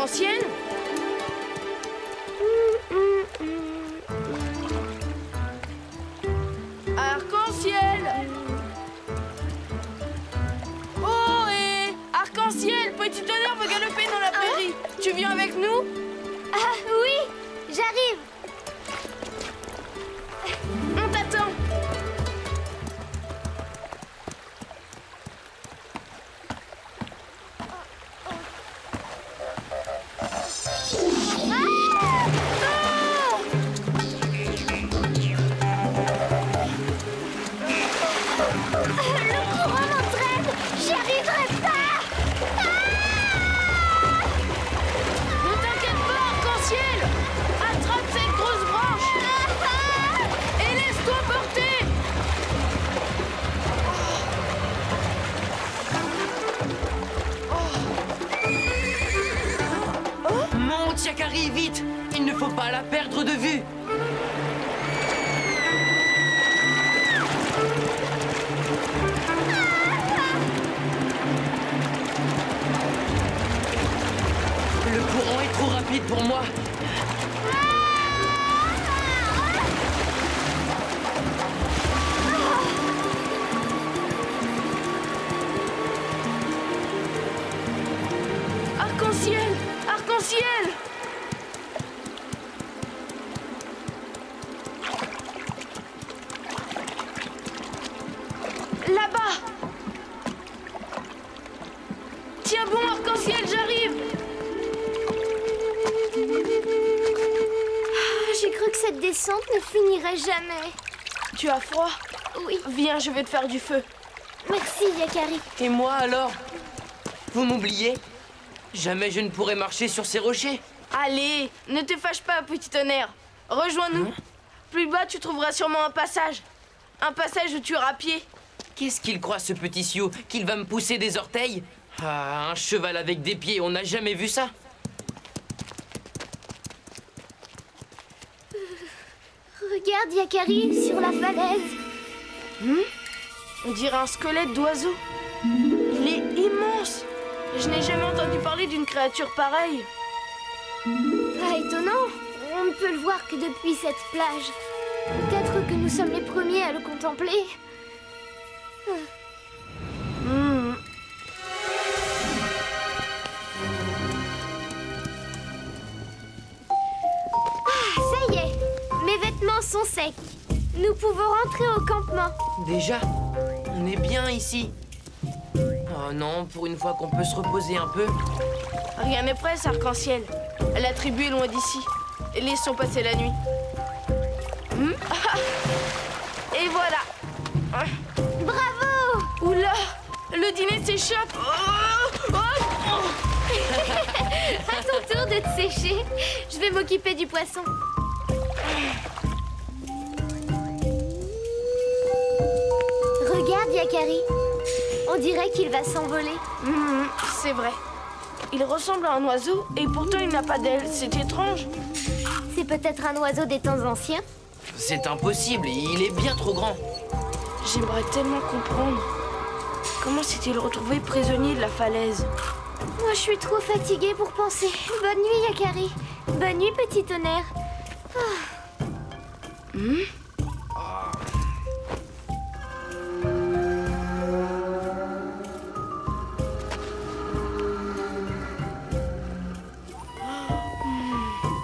arc-en-ciel? Arc-en-ciel! Oh, et arc-en-ciel, petit tonnerre veut galoper dans la prairie. Tu viens avec nous? Ah oui, j'arrive. On t'attend. Le courant m'entraîne. J'y arriverai pas. Ne t'inquiète pas, arc-en-ciel. Attrape cette grosse branche et laisse-toi porter. Monte, Yakari, vite! Il ne faut pas la perdre de vue! Le courant est trop rapide pour moi. Arc-en-ciel! Arc-en-ciel! Là-bas! Tiens bon, arc-en-ciel, j'arrive! J'ai cru que cette descente ne finirait jamais. Tu as froid? Oui, Viens, je vais te faire du feu. merci Yakari. Et moi alors? Vous m'oubliez? Jamais je ne pourrai marcher sur ces rochers. Allez, ne te fâche pas, petit tonnerre. Rejoins-nous. Plus bas, tu trouveras sûrement un passage. Un passage où tu iras à pied. Qu'est-ce qu'il croit, ce petit Sioux? Qu'il va me pousser des orteils? Ah, un cheval avec des pieds, on n'a jamais vu ça. Regarde Yakari sur la falaise. On dirait un squelette d'oiseau. Il est immense. Je n'ai jamais entendu parler d'une créature pareille. Pas étonnant, on ne peut le voir que depuis cette plage. Peut-être que nous sommes les premiers à le contempler. Ah, ça y est, mes vêtements sont secs. Nous pouvons rentrer au campement. Déjà? On est bien ici. Oh non, pour une fois qu'on peut se reposer un peu. Rien n'est prêt, cet arc-en-ciel. La tribu est loin d'ici. Laissons passer la nuit. Et voilà. Bravo! Oula, le dîner s'échappe. À ton tour de te sécher. Je vais m'occuper du poisson. Regarde Yakari. On dirait qu'il va s'envoler. C'est vrai. Il ressemble à un oiseau et pourtant il n'a pas d'ailes. C'est étrange. C'est peut-être un oiseau des temps anciens. C'est impossible, il est bien trop grand. J'aimerais tellement comprendre. Comment s'est-il retrouvé prisonnier de la falaise? Moi, je suis trop fatiguée pour penser. Bonne nuit, Yakari. Bonne nuit, petit tonnerre.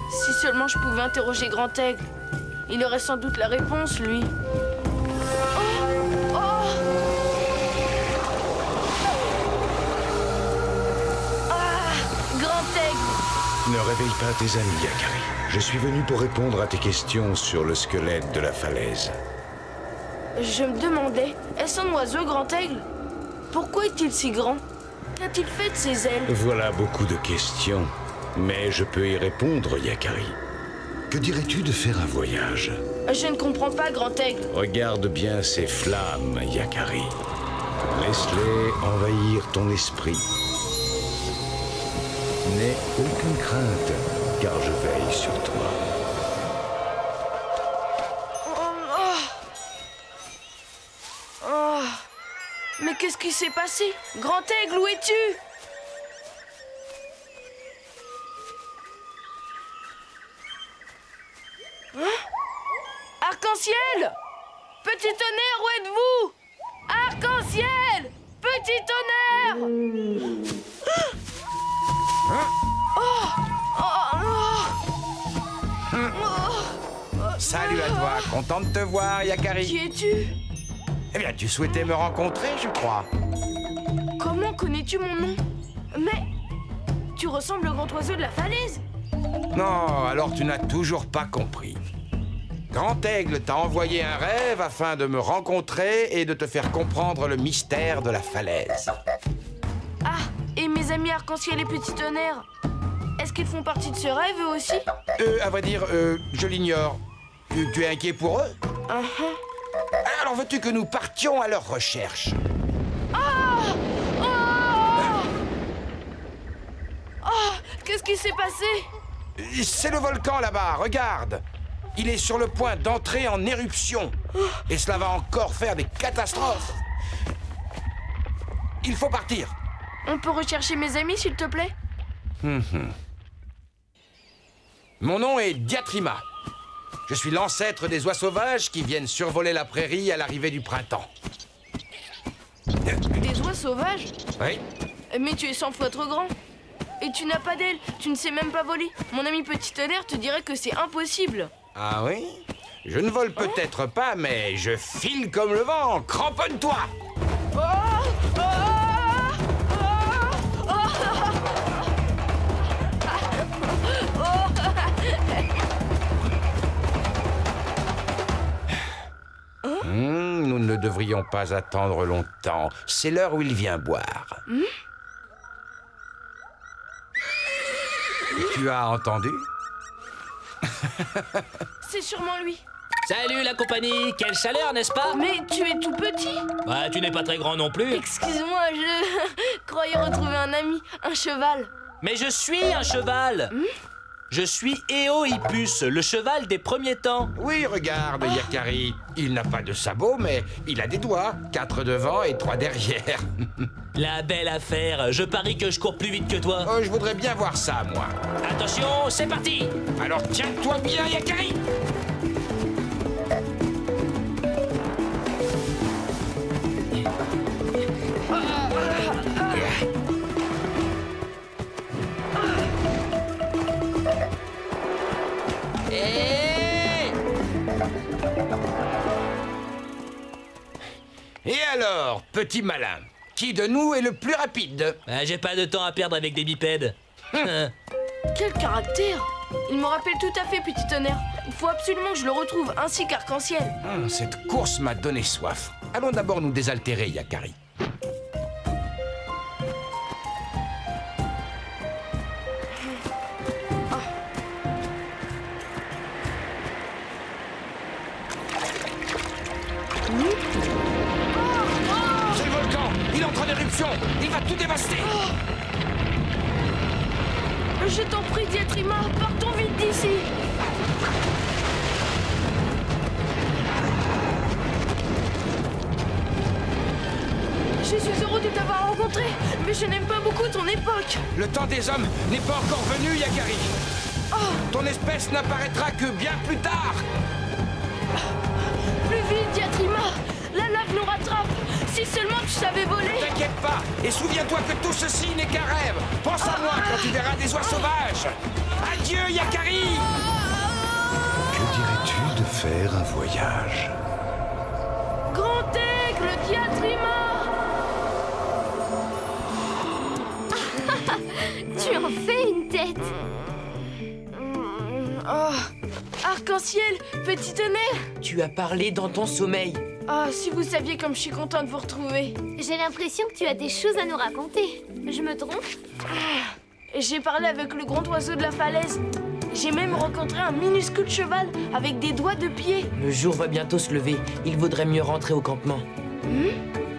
Si seulement je pouvais interroger Grand Aigle. Il aurait sans doute la réponse, lui. Grand Aigle! Ne réveille pas tes amis, Yakari. Je suis venu pour répondre à tes questions sur le squelette de la falaise. Je me demandais, est-ce un oiseau, Grand Aigle? Pourquoi est-il si grand? Qu'a-t-il fait de ses ailes? Voilà beaucoup de questions, mais je peux y répondre, Yakari. Que dirais-tu de faire un voyage? Je ne comprends pas, Grand Aigle. Regarde bien ces flammes, Yakari. Laisse-les envahir ton esprit. N'aie aucune crainte, car je veille sur toi. Mais qu'est-ce qui s'est passé? Grand Aigle, où es-tu? Arc-en-ciel! Petit tonnerre, où êtes-vous? Arc-en-ciel! Petit tonnerre! Salut à toi, content de te voir, Yakari. Qui es-tu? Eh bien, tu souhaitais me rencontrer, je crois. Comment connais-tu mon nom? Mais tu ressembles au grand oiseau de la falaise. Non, alors tu n'as toujours pas compris. Grand Aigle t'a envoyé un rêve afin de me rencontrer et de te faire comprendre le mystère de la falaise. Ah, et mes amis Arc-en-ciel et Petit tonnerre, est-ce qu'ils font partie de ce rêve eux aussi? À vrai dire, je l'ignore. Tu es inquiet pour eux? Alors veux-tu que nous partions à leur recherche? Qu'est-ce qui s'est passé? C'est le volcan là-bas, regarde. Il est sur le point d'entrer en éruption. Et cela va encore faire des catastrophes. Il faut partir. On peut rechercher mes amis, s'il te plaît? Mon nom est Diatrima. Je suis l'ancêtre des oies sauvages qui viennent survoler la prairie à l'arrivée du printemps. Des oies sauvages? Oui. Mais tu es 100 fois trop grand. Et tu n'as pas d'aile, tu ne sais même pas voler. Mon ami Petit tonnerre te dirait que c'est impossible. Ah oui? Je ne vole peut-être pas, mais je file comme le vent. Cramponne-toi! Nous ne devrions pas attendre longtemps. C'est l'heure où il vient boire. Tu as entendu? C'est sûrement lui. Salut la compagnie, quelle chaleur, n'est-ce pas? Mais tu es tout petit. Bah, tu n'es pas très grand non plus. Excuse-moi, je croyais retrouver un ami, un cheval. Mais je suis un cheval. Je suis Éohippus, le cheval des premiers temps. Oui, regarde, Yakari. Il n'a pas de sabots, mais il a des doigts. 4 devant et 3 derrière. La belle affaire, je parie que je cours plus vite que toi. Oh, je voudrais bien voir ça, moi. Attention, c'est parti. Alors tiens-toi bien, Yakari. Et alors, petit malin, qui de nous est le plus rapide? J'ai pas de temps à perdre avec des bipèdes. Quel caractère! Il me rappelle tout à fait Petit tonnerre. Il faut absolument que je le retrouve, ainsi qu'Arc-en-ciel. Cette course m'a donné soif. Allons d'abord nous désaltérer, Yakari. C'est le volcan! Il entre en éruption! Il va tout dévaster! Je t'en prie, Diatrima, partons vite d'ici. Je suis heureux de t'avoir rencontré, mais je n'aime pas beaucoup ton époque. Le temps des hommes n'est pas encore venu, Yakari. Ton espèce n'apparaîtra que bien plus tard. Plus vite, Diatrima. La lave nous rattrape. Si seulement tu savais voler. Ne t'inquiète pas, et souviens-toi que tout ceci n'est qu'un rêve. Pense à moi quand tu verras des oies sauvages. Adieu, Yakari. Que dirais-tu de faire un voyage? Grand aigle, Diatrima. Tu en fais une tête. Arc-en-ciel, Petit tonnerre. Tu as parlé dans ton sommeil. Ah, si vous saviez comme je suis contente de vous retrouver. J'ai l'impression que tu as des choses à nous raconter. Je me trompe? J'ai parlé avec le grand oiseau de la falaise. J'ai même rencontré un minuscule cheval avec des doigts de pied. Le jour va bientôt se lever. Il vaudrait mieux rentrer au campement.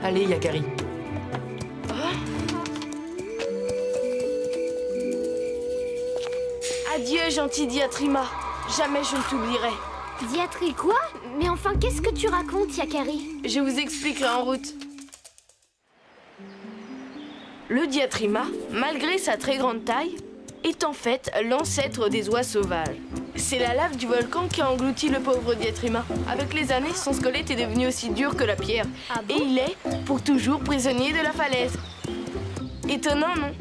Allez, Yakari. Adieu, gentil Diatrima. Jamais je ne t'oublierai. Diatri quoi? Mais enfin, qu'est-ce que tu racontes, Yakari? Je vous expliquerai en route. Le Diatrima, malgré sa très grande taille, est en fait l'ancêtre des oies sauvages. C'est la lave du volcan qui a englouti le pauvre Dietrima. Avec les années, son squelette est devenu aussi dur que la pierre. Ah bon? Et il est, pour toujours, prisonnier de la falaise. Étonnant, non?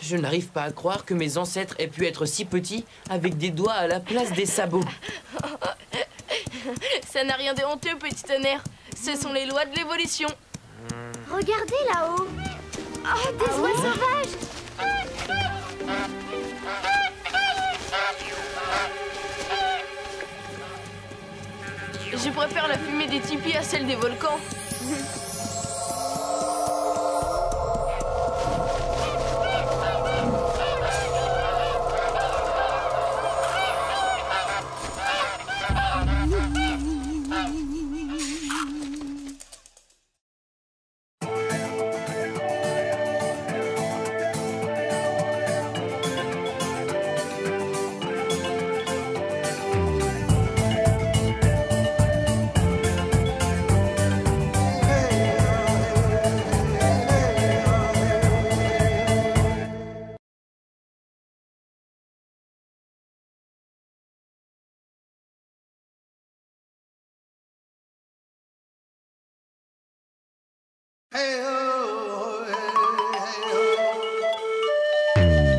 Je n'arrive pas à croire que mes ancêtres aient pu être si petits avec des doigts à la place des sabots. Ça n'a rien de honteux, petit tonnerre. Ce sont les lois de l'évolution. Regardez là-haut. Oh, des oies sauvages. Je préfère la fumée des tipis à celle des volcans.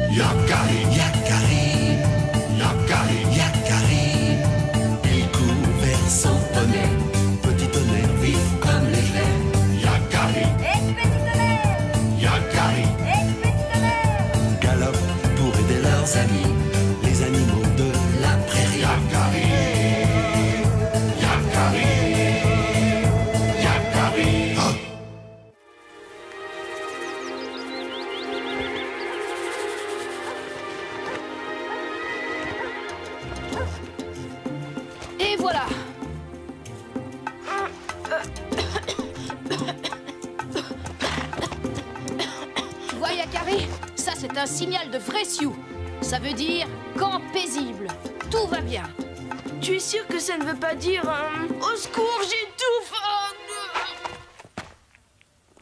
Yakari, Yakari, Yakari, Yakari. Il court vers son poney, petit tonnerre vif comme l'éclair. Yakari, Petit tonnerre, Yakari, petit tonnerre. galope pour aider leurs amis, les animaux de la prairie. Yakari, Yakari, Yakari. Oh. Et voilà. Tu vois, Yakari, ça c'est un signal de vrai Sioux. Ça veut dire camp paisible. Tout va bien. Tu es sûr que ça ne veut pas dire au secours, j'étouffe.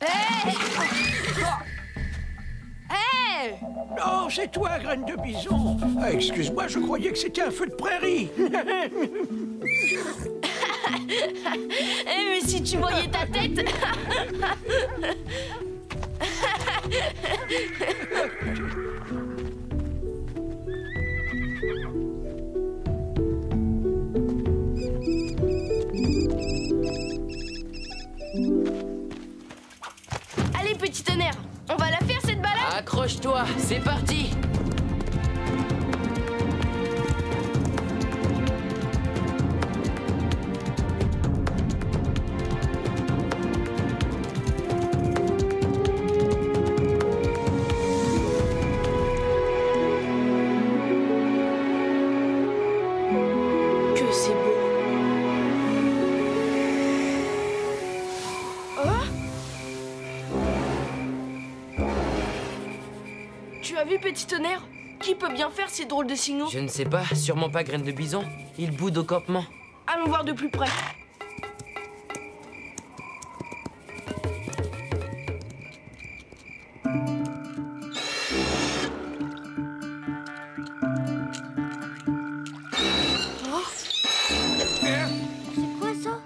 Hé Hé Oh, c'est toi, graine de bison. Ah, excuse-moi, je croyais que c'était un feu de prairie. Eh, mais si tu voyais ta tête. Allez, petit tonnerre, on va la faire cette balade. Accroche-toi, c'est parti. Que c'est beau. Oh, tu as vu, petit tonnerre? Qui peut bien faire ces drôles de signaux? Je ne sais pas, sûrement pas graine de bison. Il boude au campement. Allons voir de plus près. C'est quoi ça?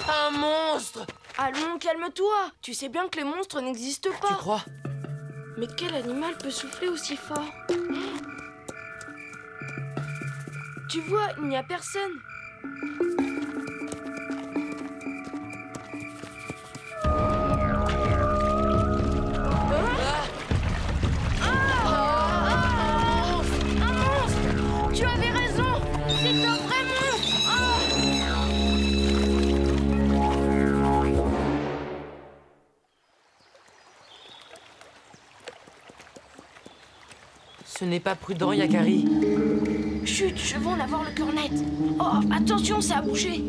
Un monstre! Allons, calme-toi. Tu sais bien que les monstres n'existent pas. Tu crois? Mais quel animal peut souffler aussi fort? Tu vois, il n'y a personne. Ce n'est pas prudent, Yakari. Chut, je vais en avoir le cœur net. Oh, attention, ça a bougé.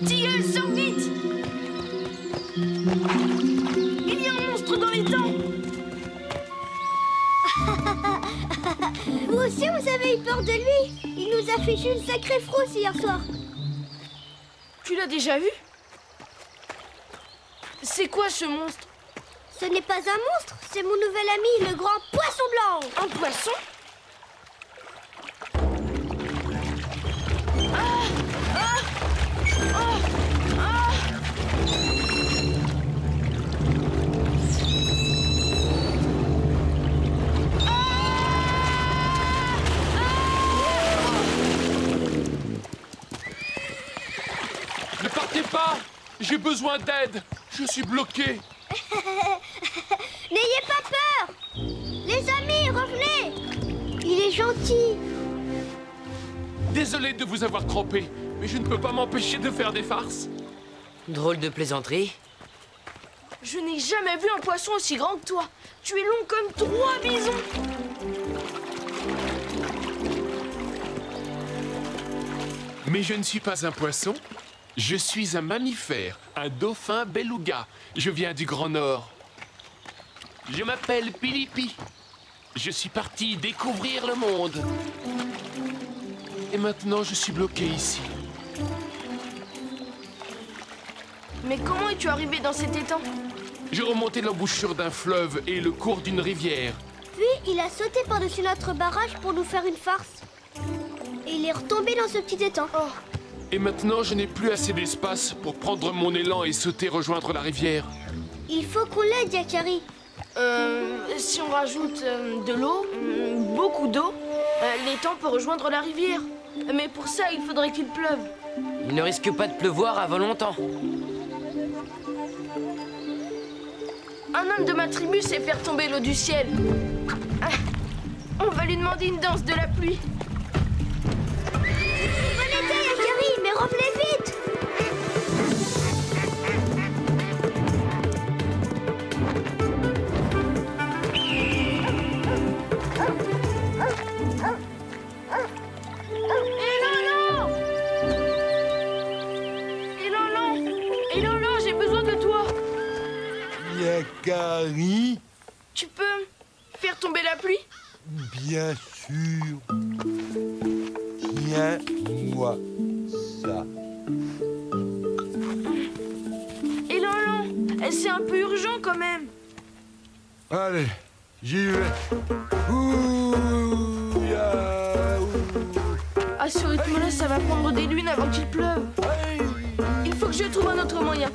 Tilleul, sors vite! Il y a un monstre dans les temps! Vous aussi, vous avez eu peur de lui? Il nous a fichu une sacrée frousse hier soir. Tu l'as déjà vu? C'est quoi ce monstre? Ce n'est pas un monstre, c'est mon nouvel ami, le grand poisson blanc. Un poisson? Ne partez pas! J'ai besoin d'aide! Je suis bloqué! N'ayez pas peur! Les amis, revenez! Il est gentil. Désolé de vous avoir trompé, mais je ne peux pas m'empêcher de faire des farces. Drôle de plaisanterie. Je n'ai jamais vu un poisson aussi grand que toi. Tu es long comme 3 bisons. Mais je ne suis pas un poisson. Je suis un mammifère, un dauphin beluga. Je viens du Grand Nord. Je m'appelle Pilipi. Je suis parti découvrir le monde. Et maintenant, je suis bloqué ici. Mais comment es-tu arrivé dans cet étang? J'ai remonté l'embouchure d'un fleuve et le cours d'une rivière. Puis, il a sauté par-dessus notre barrage pour nous faire une farce. Et il est retombé dans ce petit étang. Oh. Et maintenant, je n'ai plus assez d'espace pour prendre mon élan et sauter rejoindre la rivière. Il faut qu'on l'aide, Yakari. Si on rajoute de l'eau, beaucoup d'eau, l'étang peut rejoindre la rivière. Mais pour ça, il faudrait qu'il pleuve. Il ne risque pas de pleuvoir avant longtemps. Un homme de ma tribu sait faire tomber l'eau du ciel. On va lui demander une danse de la pluie. Bon été, Yakari, mais revenez vite! Elolan, j'ai besoin de toi. Yakari? Tu peux faire tomber la pluie? Bien sûr. Tiens-moi ça. Elolan, c'est un peu urgent quand même. Allez, j'y vais. Ouh, ya, ouh. À ce rythme-là, ça va prendre des lunes avant qu'il pleuve. Il faut que je trouve un autre moyen.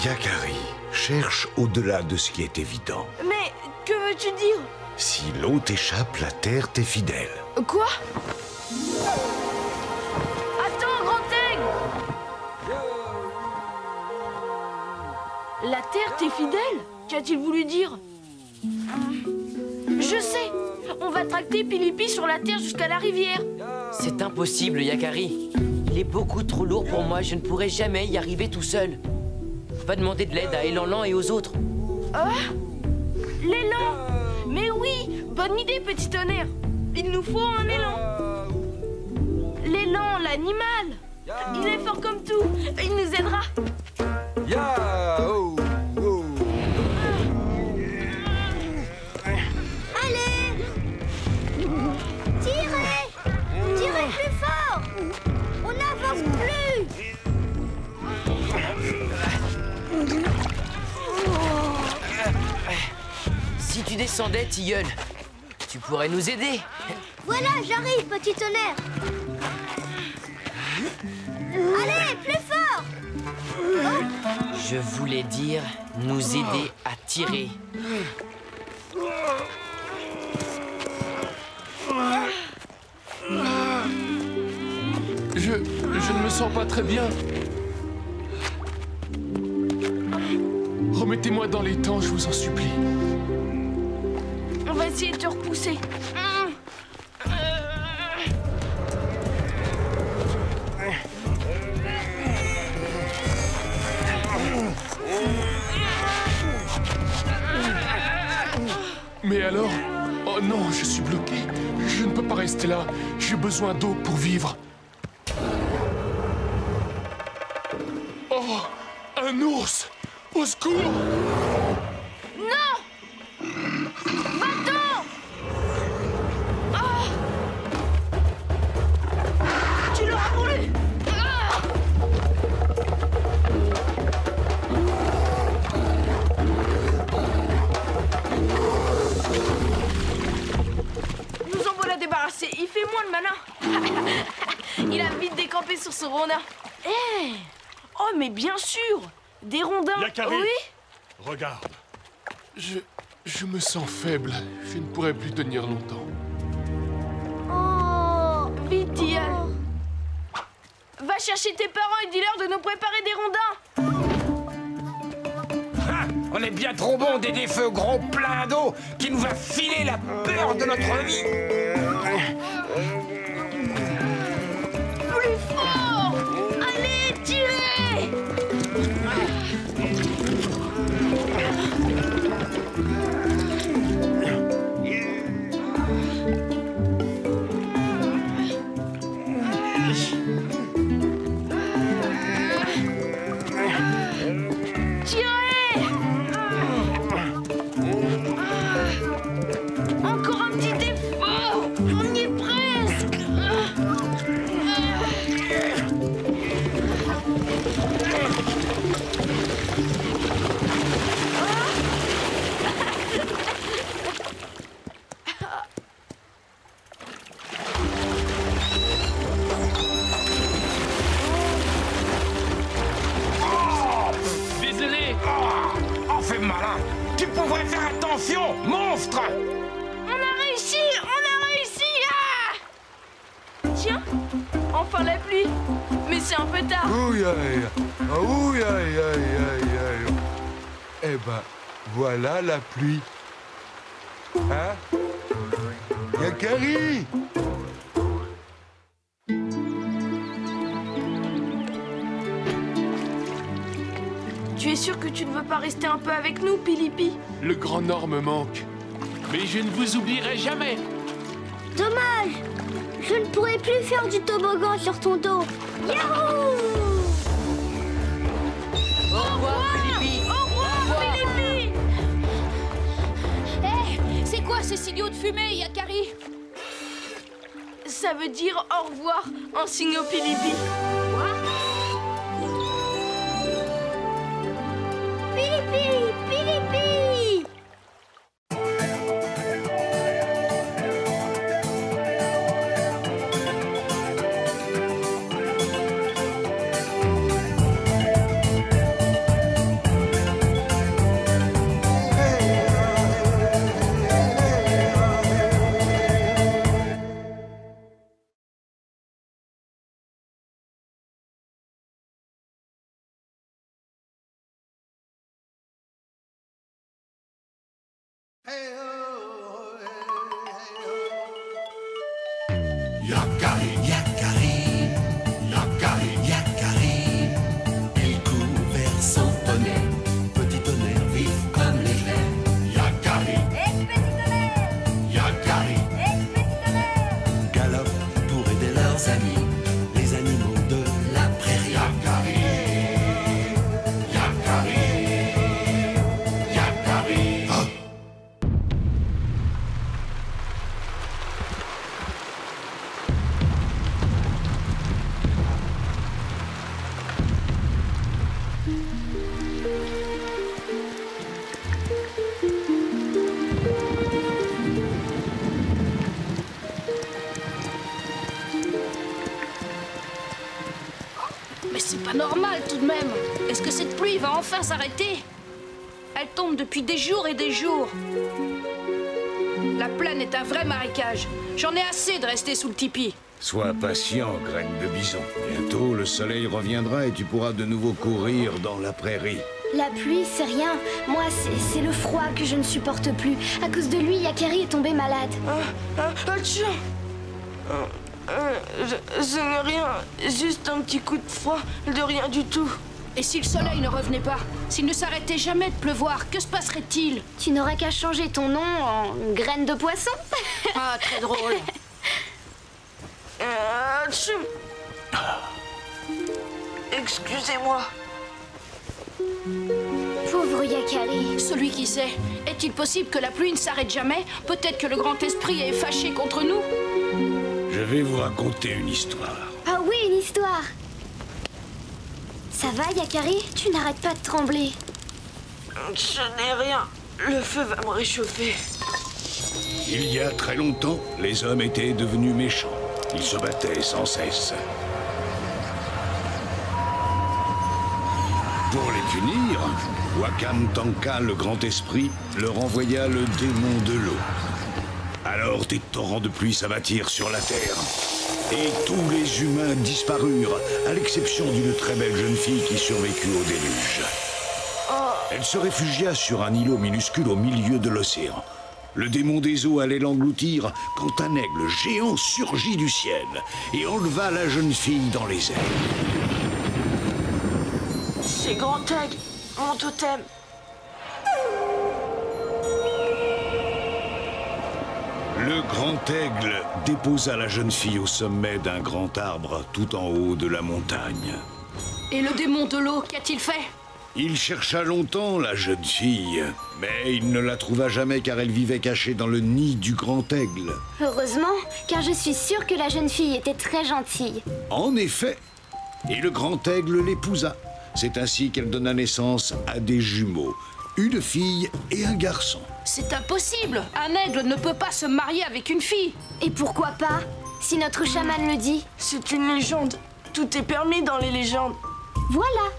Yakari cherche au-delà de ce qui est évident. Mais que veux-tu dire? Si l'eau t'échappe, la terre t'est fidèle. Quoi? Attends, Grand Aigle! La terre t'est fidèle? Qu'a-t-il voulu dire? Je sais! On va tracter Pilipi sur la terre jusqu'à la rivière. C'est impossible, Yakari. Il est beaucoup trop lourd pour moi, je ne pourrai jamais y arriver tout seul. Va demander de l'aide à Elolan et aux autres. Ah? L'élan! Mais oui! Bonne idée, petit tonnerre! Il nous faut un élan! L'élan, l'animal! Il est fort comme tout! Il nous aidera! Ya, oh, oh. Allez! Tirez! Tirez plus fort! On n'avance plus! Si tu descendais, Tilleul, tu pourrais nous aider. Voilà, j'arrive, petit tonnerre! Allez, plus fort! Je voulais dire nous aider à tirer. je ne me sens pas très bien. Remettez-moi dans les temps, je vous en supplie. On va essayer de te repousser. Mais alors? Oh non, je suis bloqué. Je ne peux pas rester là. J'ai besoin d'eau pour vivre. Oh! Un ours! Au secours! Non! Va-t'en! Ah! Tu l'auras voulu! Ah! Nous en voilà débarrassés. Il fait moins le malin. Il a vite décampé sur ce rondin. Eh! Oh, mais bien sûr! Des rondins. Yakari, oui? regarde. Je me sens faible. Je ne pourrai plus tenir longtemps. Oh. Vite, Tial. Va chercher tes parents et dis-leur de nous préparer des rondins. Ah, on est bien trop bon des feux gros pleins d'eau qui nous va filer la peur de notre vie. Plus fort! Allez, tirez! Encore un petit effort! On y est presque! Désolé! Oh, fais malin! Tu pourrais faire attention, monstre! On a réussi! On a réussi! Ah! Tiens! Enfin la pluie! Mais c'est un peu tard! Ouh, aïe, aïe, aïe, aïe. Eh ben, voilà la pluie. Hein? Yakari! Tu es sûr que tu ne veux pas rester un peu avec nous, Pilipi? Le Grand Nord me manque. Mais je ne vous oublierai jamais. Dommage. Je ne pourrai plus faire du toboggan sur ton dos. Yahoo! Au revoir, Pilipi. Au revoir, Pilipi! Hé, c'est quoi ces signaux de fumée, Yakari? Ça veut dire au revoir en signe au Pilipi. Pilipi! Pilipi! Yakari, Yakari, Yakari, Yakari. Il court vers son poney, petit tonnerre vif comme l'éclair. Yakari, Yakari, galope pour aider leurs amis, les animaux de la prairie. Yakari, Yakari, Yakari. Oh. Mais c'est pas normal tout de même. Est-ce que cette pluie va enfin s'arrêter? Elle tombe depuis des jours et des jours. La plaine est un vrai marécage. J'en ai assez de rester sous le tipi. Sois patient, graine de bison. Bientôt, le soleil reviendra et tu pourras de nouveau courir dans la prairie. La pluie, c'est rien. Moi, c'est le froid que je ne supporte plus. À cause de lui, Yakari est tombé malade. Tiens. Ce n'est rien. Juste un petit coup de froid. De rien du tout. Et si le soleil ne revenait pas? S'il ne s'arrêtait jamais de pleuvoir, que se passerait-il? Tu n'auras qu'à changer ton nom en graine de poisson. Ah, très drôle. Excusez-moi. Pauvre Yakari. Celui qui sait. Est-il possible que la pluie ne s'arrête jamais? Peut-être que le grand esprit est fâché contre nous? Je vais vous raconter une histoire. Ah oui, une histoire. Ça va, Yakari? Tu n'arrêtes pas de trembler. Ce n'est rien. Le feu va me réchauffer. Il y a très longtemps, les hommes étaient devenus méchants. Ils se battaient sans cesse. Pour les punir, Wakam Tanka, le grand esprit, leur envoya le démon de l'eau. Alors des torrents de pluie s'abattirent sur la terre. Et tous les humains disparurent, à l'exception d'une très belle jeune fille qui survécut au déluge. Elle se réfugia sur un îlot minuscule au milieu de l'océan. Le démon des eaux allait l'engloutir quand un aigle géant surgit du ciel et enleva la jeune fille dans les airs. C'est Grand Aigle, mon totem. Le grand aigle déposa la jeune fille au sommet d'un grand arbre tout en haut de la montagne. Et le démon de l'eau, qu'a-t-il fait? Il chercha longtemps la jeune fille, mais il ne la trouva jamais car elle vivait cachée dans le nid du grand aigle. Heureusement, car je suis sûre que la jeune fille était très gentille. En effet, et le grand aigle l'épousa. C'est ainsi qu'elle donna naissance à des jumeaux, une fille et un garçon. C'est impossible. Un aigle ne peut pas se marier avec une fille. Et pourquoi pas? Si notre chaman le dit. C'est une légende. Tout est permis dans les légendes. Voilà.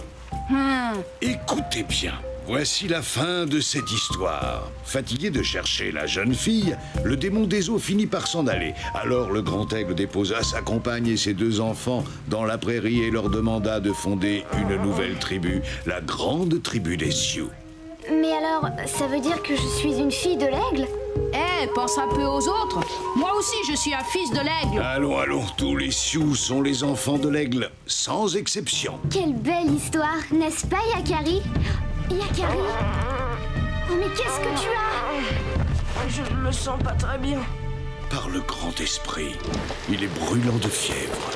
Écoutez bien, voici la fin de cette histoire. Fatigué de chercher la jeune fille, le démon des eaux finit par s'en aller. Alors le grand aigle déposa sa compagne et ses deux enfants dans la prairie et leur demanda de fonder une nouvelle tribu, la grande tribu des Sioux. Mais alors, ça veut dire que je suis une fille de l'aigle? Eh, pense un peu aux autres. Moi aussi, je suis un fils de l'aigle. Allons, allons, tous les Sioux sont les enfants de l'aigle, sans exception. Quelle belle histoire, n'est-ce pas, Yakari? Yakari? Oh, mais qu'est-ce que tu as? Je ne me sens pas très bien. Par le grand esprit, il est brûlant de fièvre.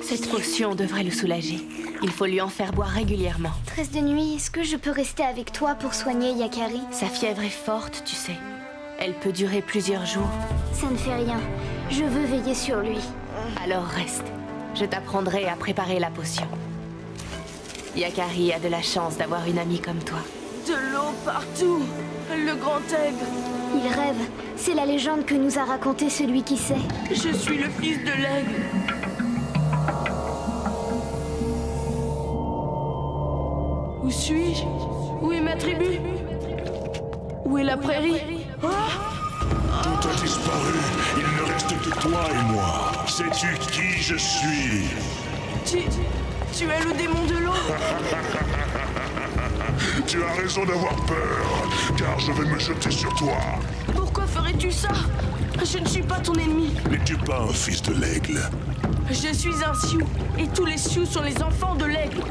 Cette potion devrait le soulager. Il faut lui en faire boire régulièrement. Tresse de nuit, est-ce que je peux rester avec toi pour soigner Yakari? Sa fièvre est forte, tu sais. Elle peut durer plusieurs jours. Ça ne fait rien. Je veux veiller sur lui. Alors reste. Je t'apprendrai à préparer la potion. Yakari a de la chance d'avoir une amie comme toi. De l'eau partout. Le grand aigle. Il rêve. C'est la légende que nous a racontée celui qui sait. Je suis le fils de l'aigle. Où suis-je? Où est ma tribu? Où est la prairie? Tout a disparu. Il ne reste que toi et moi. Sais-tu qui je suis? Tu es le démon de l'eau. Tu as raison d'avoir peur, car je vais me jeter sur toi. Pourquoi ferais-tu ça? Je ne suis pas ton ennemi. N'es-tu pas un fils de l'aigle? Je suis un Sioux, et tous les Sioux sont les enfants de l'aigle.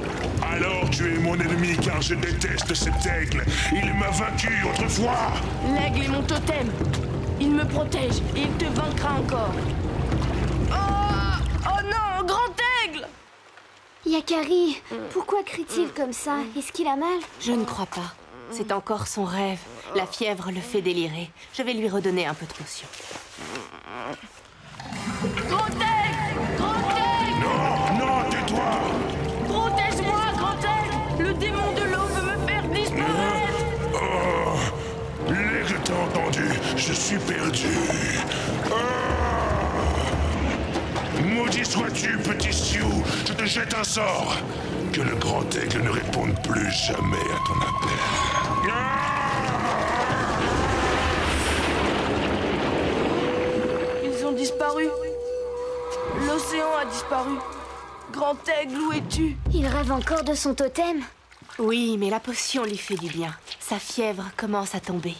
Alors tu es mon ennemi, car je déteste cet aigle. Il m'a vaincu autrefois. L'aigle est mon totem. Il me protège, et il te vaincra encore. Oh non, grand aigle! Yakari, pourquoi crie-t-il comme ça? Est-ce qu'il a mal? Je ne crois pas. C'est encore son rêve. La fièvre le fait délirer. Je vais lui redonner un peu de potion. Grand aigle! Grand aigle! Non, non, tais-toi! Protège-moi, grand aigle! Le démon de l'eau veut me faire disparaître! Oh, l'aigle t'a entendu, je suis perdu. Oh, Maudit sois-tu, petit Sioux. Je te jette un sort. Que le grand aigle ne réponde plus jamais à ton appel. Ils ont disparu. L'océan a disparu. Grand aigle, où es-tu? Il rêve encore de son totem. Oui, mais la potion lui fait du bien. Sa fièvre commence à tomber.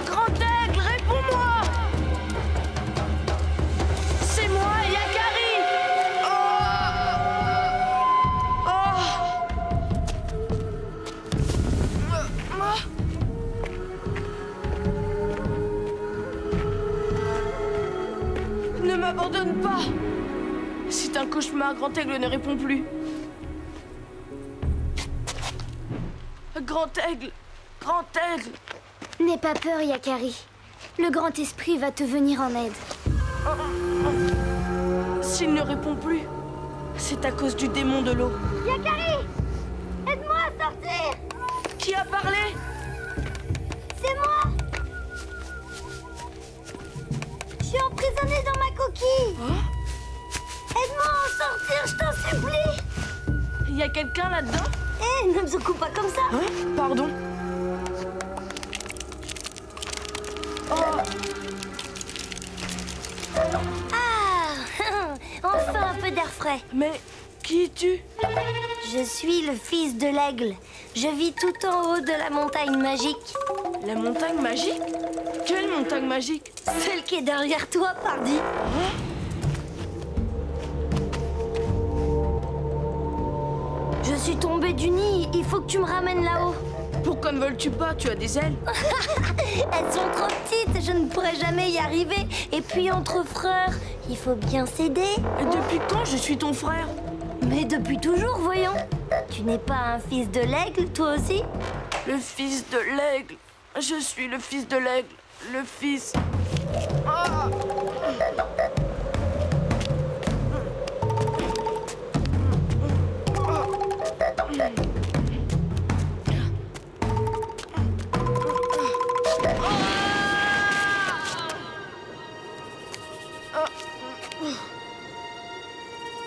Grand aigle, réponds-moi! C'est moi, Yakari! Ne m'abandonne pas! C'est un cauchemar, Grand aigle ne répond plus. Grand aigle! Grand aigle! N'aie pas peur, Yakari. Le grand esprit va te venir en aide. S'il ne répond plus, c'est à cause du démon de l'eau. Yakari! Aide-moi à sortir! Qui a parlé? C'est moi! Je suis emprisonnée dans ma coquille! Aide-moi à en sortir, je t'en supplie! Il y a quelqu'un là-dedans? Hé, ne me secoue pas comme ça! Pardon? Ah! Enfin un peu d'air frais! Mais qui es-tu? Je suis le fils de l'aigle. Je vis tout en haut de la montagne magique. La montagne magique? Quelle montagne magique? Celle qui est derrière toi, pardi. Je suis tombée du nid, il faut que tu me ramènes là-haut. Pourquoi ne voles-tu pas? Tu as des ailes? Elles sont trop petites, je ne pourrai jamais y arriver. Et puis entre frères, il faut bien s'aider. Et depuis quand je suis ton frère? Mais depuis toujours, voyons. Tu n'es pas un fils de l'aigle, toi aussi? Le fils de l'aigle. Je suis le fils de l'aigle. Le fils... Ah!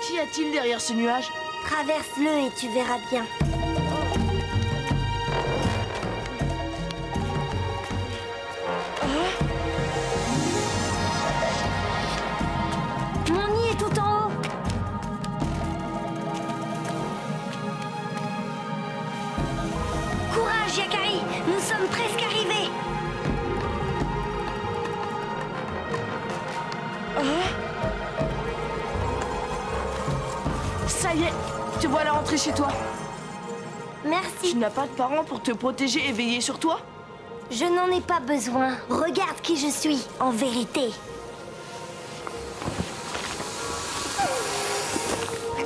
Qu'y a-t-il derrière ce nuage? Traverse-le et tu verras bien. Mon nid est tout en haut. Courage, Yakari, nous sommes presque arrivés. Ça y est, te voilà rentré chez toi. Merci. Tu n'as pas de parents pour te protéger et veiller sur toi? Je n'en ai pas besoin. Regarde qui je suis, en vérité.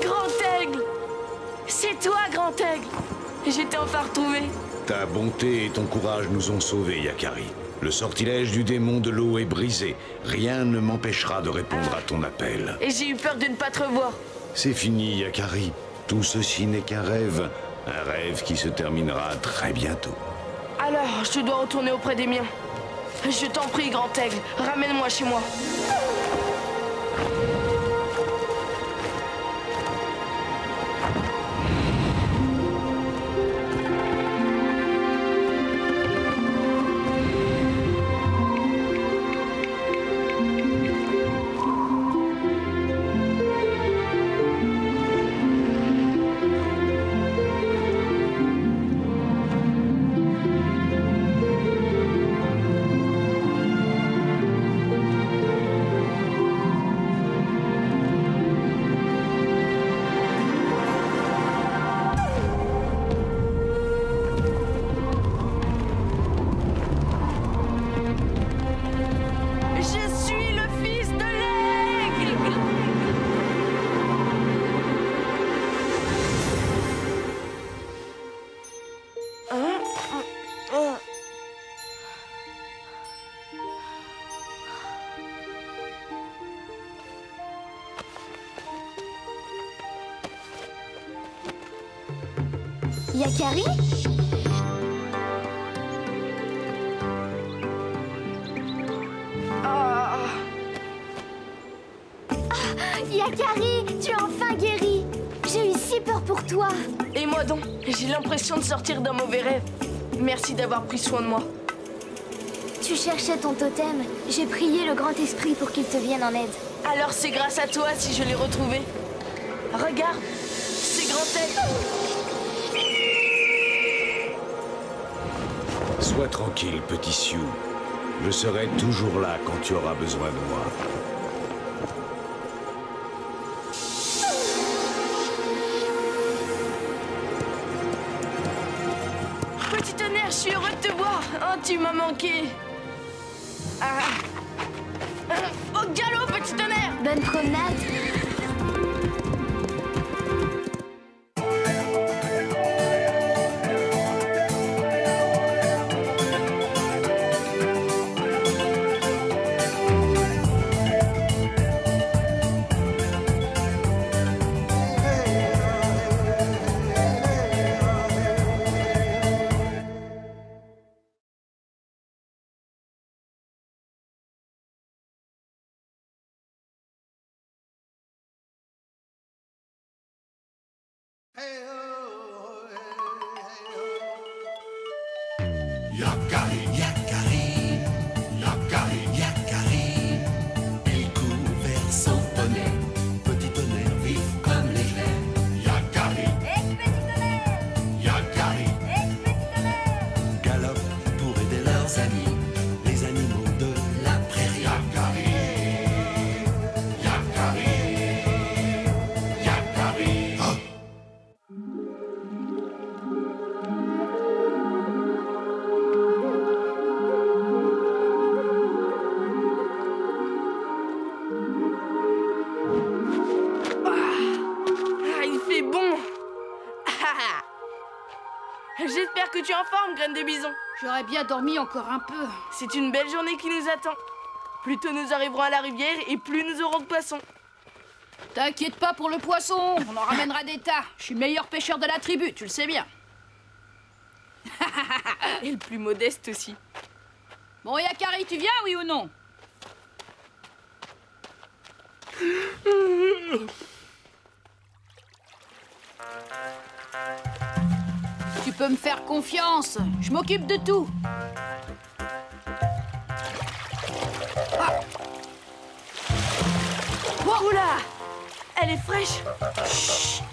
Grand aigle! C'est toi, Grand aigle! Je t'ai enfin retrouvé. Ta bonté et ton courage nous ont sauvés, Yakari. Le sortilège du démon de l'eau est brisé. Rien ne m'empêchera de répondre à ton appel. Et j'ai eu peur de ne pas te revoir. C'est fini, Yakari. Tout ceci n'est qu'un rêve. Un rêve qui se terminera très bientôt. Alors, je dois retourner auprès des miens. Je t'en prie, Grand aigle, ramène-moi chez moi. Yakari? Yakari, tu es enfin guéri. J'ai eu si peur pour toi. Et moi donc, j'ai l'impression de sortir d'un mauvais rêve. Merci d'avoir pris soin de moi. Tu cherchais ton totem. J'ai prié le grand esprit pour qu'il te vienne en aide. Alors c'est grâce à toi si je l'ai retrouvé. Regarde, c'est Grand Aigle. Sois tranquille, petit Sioux. Je serai toujours là quand tu auras besoin de moi. Petit tonnerre, je suis heureux de te voir. Oh, tu m'as manqué. Au galop, petit tonnerre. Bonne promenade. Yakari, Yakari, Yakari, Yakari, il court vers son poney, petit tonnerre vif comme l'éclair. Yakari, Yakari, galope pour aider leurs amis, les animaux de la prairie. Yakari, Yakari, Yakari. Oh. J'espère que tu es en forme, graine de bison. J'aurais bien dormi encore un peu. C'est une belle journée qui nous attend. Plus tôt nous arriverons à la rivière et plus nous aurons de poissons. T'inquiète pas pour le poisson, on en ramènera des tas. Je suis meilleur pêcheur de la tribu, tu le sais bien. Et le plus modeste aussi. Bon, Yakari, tu viens, oui ou non? Tu peux me faire confiance, je m'occupe de tout. Ah. Oh là, elle est fraîche. Chut.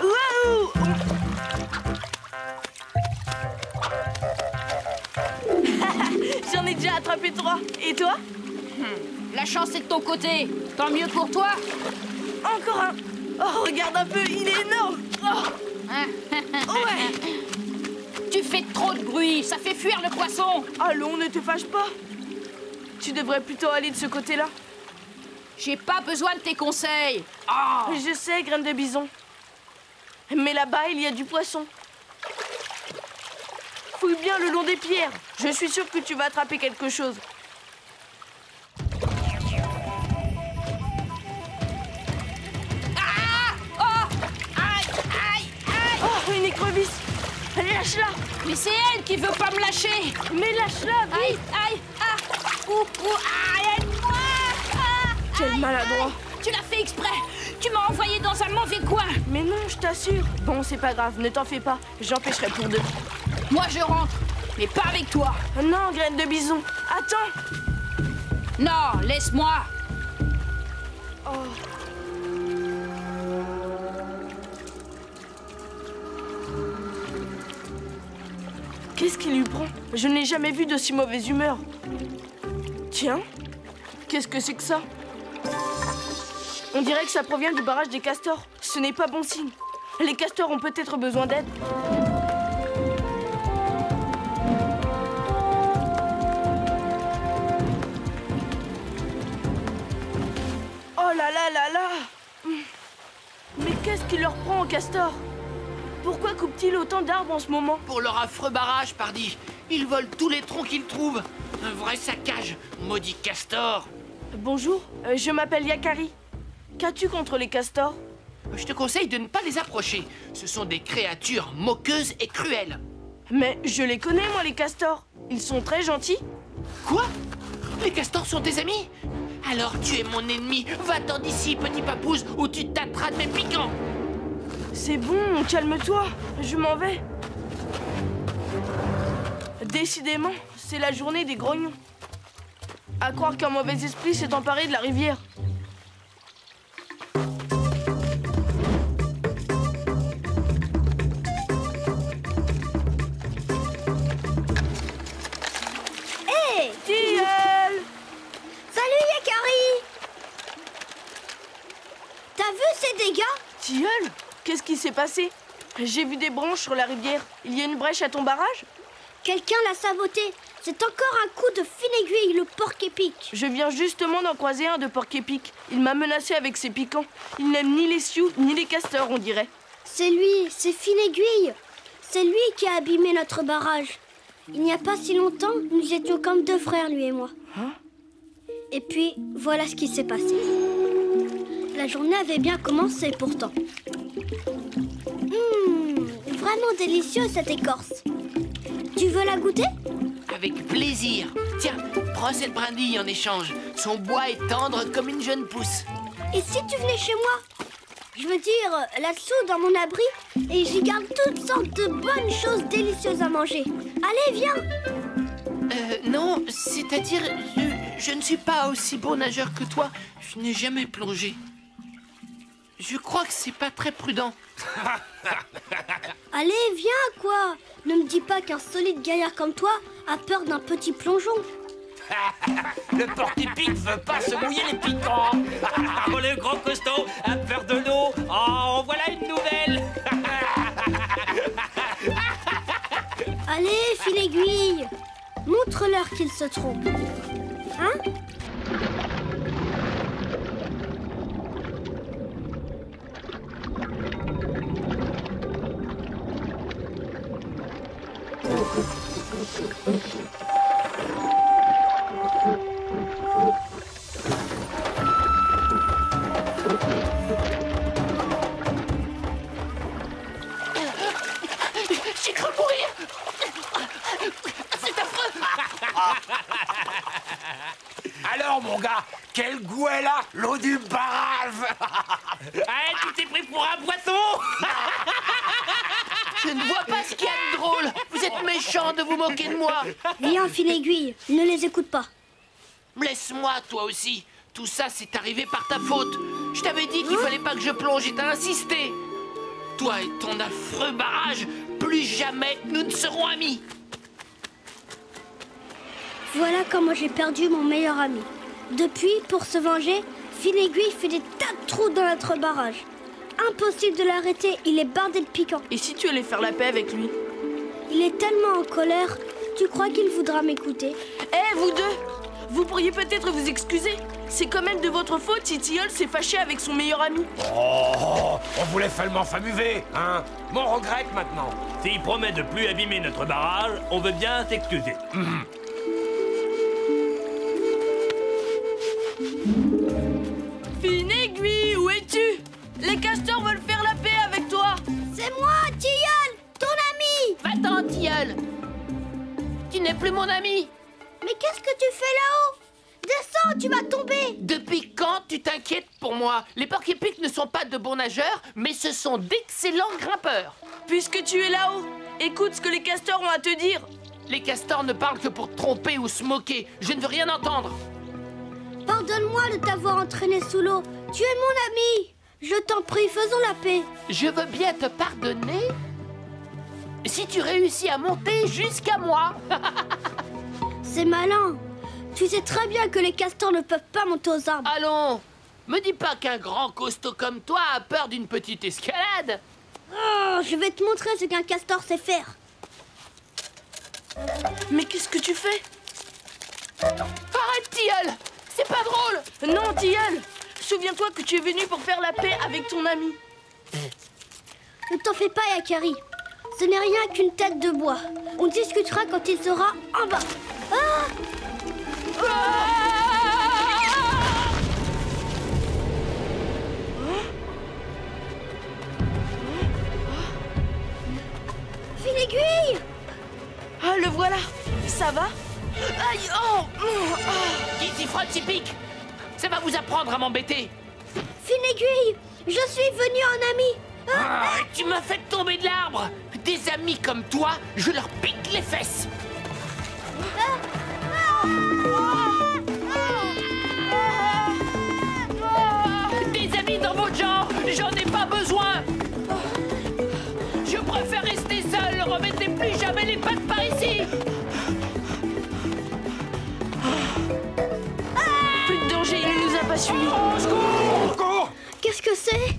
Wow. J'en ai déjà attrapé 3. Et toi? La chance est de ton côté. Tant mieux pour toi. Encore un. Oh, regarde un peu, il est énorme. Oh. Ouais. Tu fais trop de bruit, ça fait fuir le poisson. Allons, ne te fâche pas. Tu devrais plutôt aller de ce côté-là. J'ai pas besoin de tes conseils. Oh. Je sais, graine de bison. Mais là-bas, il y a du poisson. Fouille bien le long des pierres. Je suis sûre que tu vas attraper quelque chose. Une écrevisse. Lâche-la. Mais c'est elle qui veut pas me lâcher. Mais lâche-la, vite. Aïe, aïe, aide-moi. Quel maladroit. Tu l'as fait exprès. Tu m'as envoyé dans un mauvais coin. Mais non, je t'assure. Bon, c'est pas grave, ne t'en fais pas. J'empêcherai pour 2. Moi, je rentre, mais pas avec toi. Non, graine de bison. Attends. Non, laisse-moi. Oh. Qu'est-ce qui lui prend? Je ne l'ai jamais vu de si mauvaise humeur. Tiens, qu'est-ce que c'est que ça? On dirait que ça provient du barrage des castors. Ce n'est pas bon signe. Les castors ont peut-être besoin d'aide. Oh là là là là! Mais qu'est-ce qui leur prend aux castors? Pourquoi coupent-ils autant d'arbres en ce moment? Pour leur affreux barrage, pardi. Ils volent tous les troncs qu'ils trouvent. Un vrai saccage, maudit castor. Bonjour, je m'appelle Yakari. Qu'as-tu contre les castors? Je te conseille de ne pas les approcher. Ce sont des créatures moqueuses et cruelles. Mais je les connais, moi, les castors. Ils sont très gentils. Quoi? Les castors sont tes amis? Alors tu es mon ennemi. Va-t'en d'ici, petit papouze, ou tu tâteras de mes piquants. C'est bon, calme-toi. Je m'en vais. Décidément, c'est la journée des grognons. À croire qu'un mauvais esprit s'est emparé de la rivière. Hé, Tilleul! Salut Yakari! T'as vu ces dégâts? Tilleul, qu'est-ce qui s'est passé? J'ai vu des branches sur la rivière. Il y a une brèche à ton barrage? Quelqu'un l'a saboté. C'est encore un coup de Fine-Aiguille, le porc-épic. Je viens justement d'en croiser un de porc-épic. Il m'a menacé avec ses piquants. Il n'aime ni les sioux, ni les castors, on dirait. C'est lui, c'est Fine-Aiguille. C'est lui qui a abîmé notre barrage. Il n'y a pas si longtemps, nous étions comme deux frères, lui et moi. Hein? Et puis, voilà ce qui s'est passé. La journée avait bien commencé pourtant. Vraiment délicieux cette écorce. Tu veux la goûter? Avec plaisir. Tiens, prends cette brindille en échange. Son bois est tendre comme une jeune pousse. Et si tu venais chez moi? Je veux dire, là-dessous, dans mon abri, et j'y garde toutes sortes de bonnes choses délicieuses à manger. Allez, viens! Non, c'est-à-dire, je ne suis pas aussi bon nageur que toi. Je n'ai jamais plongé. Je crois que c'est pas très prudent. Allez, viens, quoi! Ne me dis pas qu'un solide gaillard comme toi a peur d'un petit plongeon. Le porc-épic veut pas se mouiller les piquants. Oh, le gros costaud a peur de l'eau. Oh, voilà une nouvelle. Allez, Fine-Aiguille, montre-leur qu'ils se trompent. Hein? J'ai cru mourir. C'est affreux. Alors, mon gars, quel goût elle a, l'eau du barrage. Hein, tu t'es pris pour un poisson. Je ne vois pas ce qu'il y a de drôle. Vous êtes méchant de vous moquer de moi. Viens, Fine-Aiguille, ne les écoute pas. Laisse-moi, toi aussi. Tout ça, c'est arrivé par ta faute. Je t'avais dit qu'il fallait pas que je plonge et t'as insisté. Toi et ton affreux barrage, plus jamais nous ne serons amis. Voilà comment j'ai perdu mon meilleur ami. Depuis, pour se venger, Fine-Aiguille fait des tas de trous dans notre barrage. Impossible de l'arrêter, il est bardé de piquants. Et si tu allais faire la paix avec lui? Il est tellement en colère, tu crois qu'il voudra m'écouter? Eh, vous deux! Vous pourriez peut-être vous excuser. C'est quand même de votre faute si Tilleul s'est fâché avec son meilleur ami. Oh, on voulait seulement s'amuser, hein. Mais on regrette maintenant. S'il promet de plus abîmer notre barrage, on veut bien s'excuser. Fine-Aiguille, où es-tu? Les castors veulent faire la paix avec toi. C'est moi, Tilleul, ton ami. Va-t'en, Tilleul. Tu n'es plus mon ami. Mais qu'est-ce que tu fais là-haut? Descends, tu vas tomber. Depuis quand tu t'inquiètes pour moi? Les porc-épics ne sont pas de bons nageurs, mais ce sont d'excellents grimpeurs. Puisque tu es là-haut, écoute ce que les castors ont à te dire. Les castors ne parlent que pour tromper ou se moquer. Je ne veux rien entendre. Pardonne-moi de t'avoir entraîné sous l'eau. Tu es mon ami. Je t'en prie, faisons la paix. Je veux bien te pardonner si tu réussis à monter jusqu'à moi. C'est malin. Tu sais très bien que les castors ne peuvent pas monter aux arbres. Allons, me dis pas qu'un grand costaud comme toi a peur d'une petite escalade. Oh, je vais te montrer ce qu'un castor sait faire. Mais qu'est-ce que tu fais? Arrête, Tilleul. C'est pas drôle. Non, Tilleul. Souviens-toi que tu es venu pour faire la paix avec ton ami. Ne t'en fais pas, Yakari. Ce n'est rien qu'une tête de bois. On discutera quand il sera en bas. Ah! Fine-Aiguille! Ah, le voilà. Ça va? Aïe, oh, petit frottis-pique. Ça va vous apprendre à m'embêter. Fine aiguille, je suis venu en ami. Ah, tu m'as fait tomber de l'arbre. Des amis comme toi, je leur pique les fesses. Des amis dans votre genre, j'en ai pas besoin. Je préfère rester seul. Remettez plus jamais les pattes par ici. Plus de danger, il ne nous a pas suivis. Au secours! Qu'est-ce que c'est?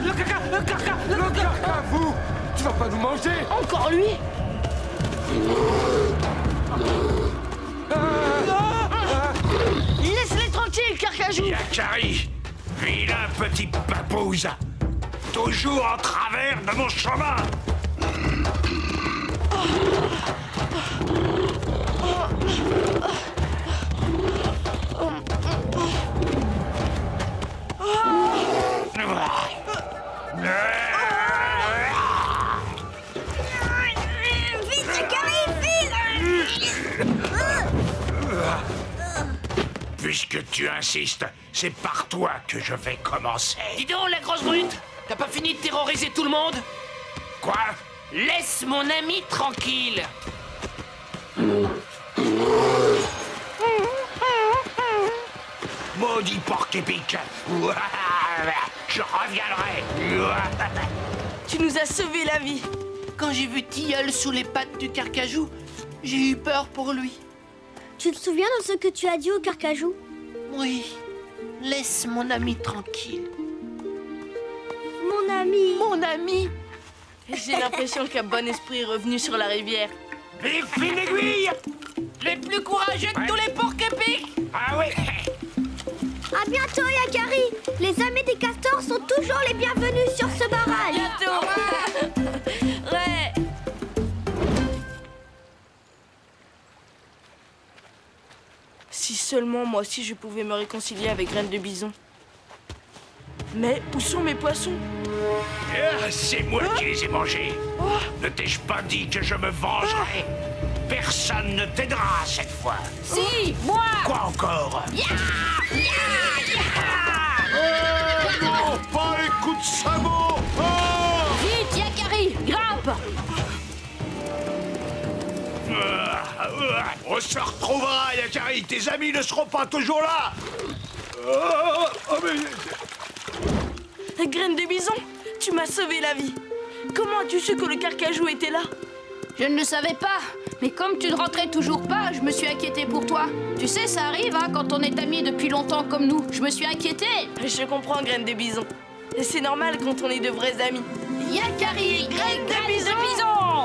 Le carca, vous! Tu vas pas nous manger! Encore lui? Laisse-les tranquilles, Carcajou! Yakari, vilain petit papouze, toujours en travers de mon chemin. Vite, Yakari, file! Puisque tu insistes, c'est par toi que je vais commencer. Dis donc, la grosse brute, t'as pas fini de terroriser tout le monde? Quoi? Laisse mon ami tranquille. Maudit porc-épic. Je reviendrai. Tu nous as sauvé la vie. Quand j'ai vu Tilleul sous les pattes du Carcajou, j'ai eu peur pour lui. Tu te souviens de ce que tu as dit au Carcajou? Oui, laisse mon ami tranquille. Mon ami. Mon ami. J'ai l'impression qu'un bon esprit est revenu sur la rivière. Vive Fine Aiguille! Les plus courageux de tous les porcs-épics. Ah oui. À bientôt, Yakari. Les amis des castors sont toujours les bienvenus sur ce barrage. Bientôt. Ouais. Si seulement moi aussi je pouvais me réconcilier avec Graine de Bison. Mais où sont mes poissons? C'est moi qui les ai mangés. Ne t'ai-je pas dit que je me vengerais? Personne ne t'aidera cette fois. Si, moi. Quoi encore? Non, pas les coups de sabot! Vite, Yakari, grimpe. On se retrouvera, Yakari. Tes amis ne seront pas toujours là. Graine de Bison, tu m'as sauvé la vie. Comment as-tu su que le Carcajou était là? Je ne le savais pas, mais comme tu ne rentrais toujours pas, je me suis inquiétée pour toi. Tu sais, ça arrive, hein, quand on est amis depuis longtemps comme nous. Je me suis inquiétée. Je comprends, Graine de Bison. C'est normal quand on est de vrais amis. Yakari, Graine de Bison.